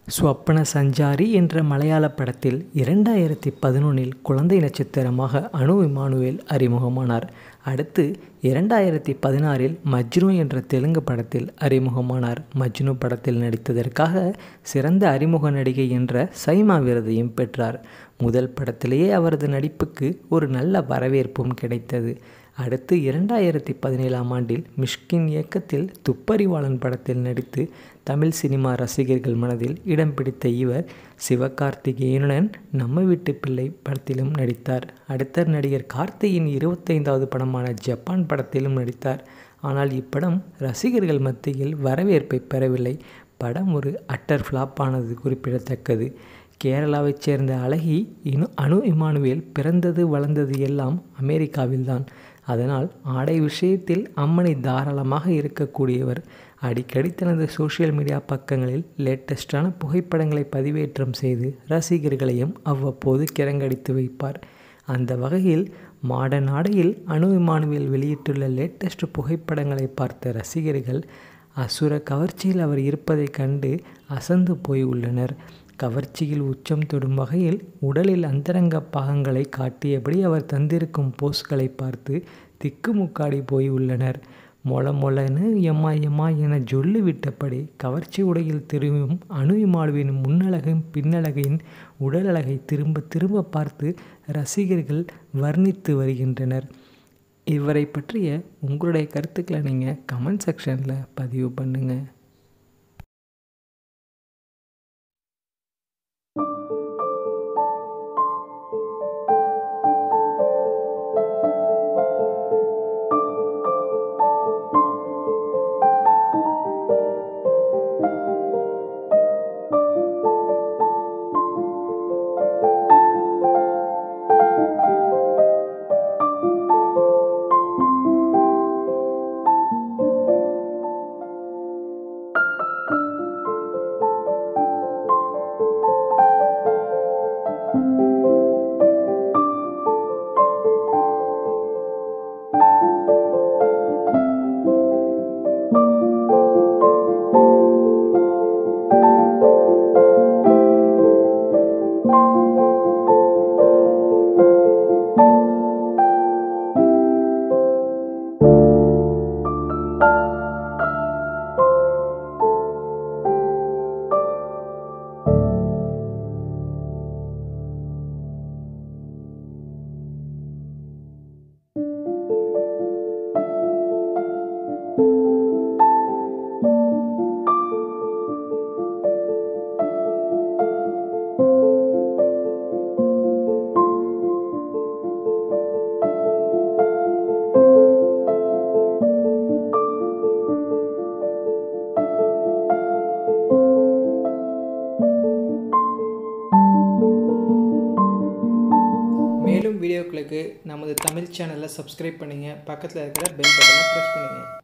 ஸ்வப்ன சஞ்சாரி என்ற மலையாள படத்தில் 2011இல் குழந்தை நட்சத்திரமாக அனு இமானுவேல் அறிமுகமானார். அடுத்து 2016இல் மஜ்னு என்ற தெலுங்கு படத்தில் அறிமுகமானார். மஜ்னு படத்தில் நடித்ததற்காக சிறந்த அறிமுக நடிகை என்ற சைமா விருதையும் பெற்றார். முதல் படத்திலேயே அவரது நடிப்புக்கு ஒரு நல்ல வரவேற்பும் கிடைத்தது. அடுத்து 2017ஆம் ஆண்டில் மிஷ்கின் இயக்கத்தில் துப்பறிவாளன் படத்தில் நடித்து தமிழ் சினிமா ரசிகர்கள் மனதில் இடம் பிடித்த இவர் சிவகார்த்திகேயனுடன் நம்ம வீட்டு பிள்ளை படத்திலும் நடித்தார். அடுத்த நடிகர் கார்த்தியின் 25வது படமான ஜப்பான் படத்திலும் நடித்தார். ஆனால் இப்படம் ரசிகர்கள் மத்தியில் வரவேற்பை பெறவில்லை. படம் ஒரு அட்டர் ஃப்ளாப் ஆனது குறிப்பிடத்தக்கது. கேரளாவைச் சேர்ந்த அழகி அனு இமானுவேல் பிறந்தது வளர்ந்தது எல்லாம் அமெரிக்காவில்தான். அதனால் ஆடை விஷயத்தில் அம்மணி தாராளமாக இருக்கக்கூடியவர். அடிக்கடி தனது சோஷியல் மீடியா பக்கங்களில் லேட்டஸ்டான புகைப்படங்களை பதிவேற்றம் செய்து ரசிகர்களையும் அவ்வப்போது கிறங்கடித்து வைப்பார். அந்த வகையில் மாடர்ன் ஆடையில் அனு இமானுவேல் வெளியிட்டுள்ள லேட்டஸ்ட் புகைப்படங்களை பார்த்த ரசிகர்கள் அசுர கவர்ச்சியில் அவர் இருப்பதைக் கண்டு அசந்து போய் உள்ளனர். கவர்ச்சியில் உச்சம் தொடும் வகையில் உடலில் அந்தரங்க பாகங்களை காட்டியபடி அவர் தந்திருக்கும் போஸ்களை பார்த்து திக்குமுக்காடி போய் உள்ளனர். மொளன்னு எம்மா எம்மா என ஜொல்லு விட்டபடி கவர்ச்சி உடையில் திரும்பும் அனு இமானுவேலின் முன்னழகையும் பின்னழகையின் உடலழகை திரும்ப திரும்ப பார்த்து ரசிகர்கள் வர்ணித்து வருகின்றனர். இவரை பற்றிய உங்களுடைய கருத்துக்களை நீங்கள் கமெண்ட் செக்ஷனில் பதிவு பண்ணுங்கள். மேலும் வீடியோக்களுக்கு நமது தமிழ் சேனலை சப்ஸ்கிரைப் பண்ணுங்கள். பக்கத்தில் இருக்கிற பெல் பட்டனை ப்ரெஸ் பண்ணுங்கள்.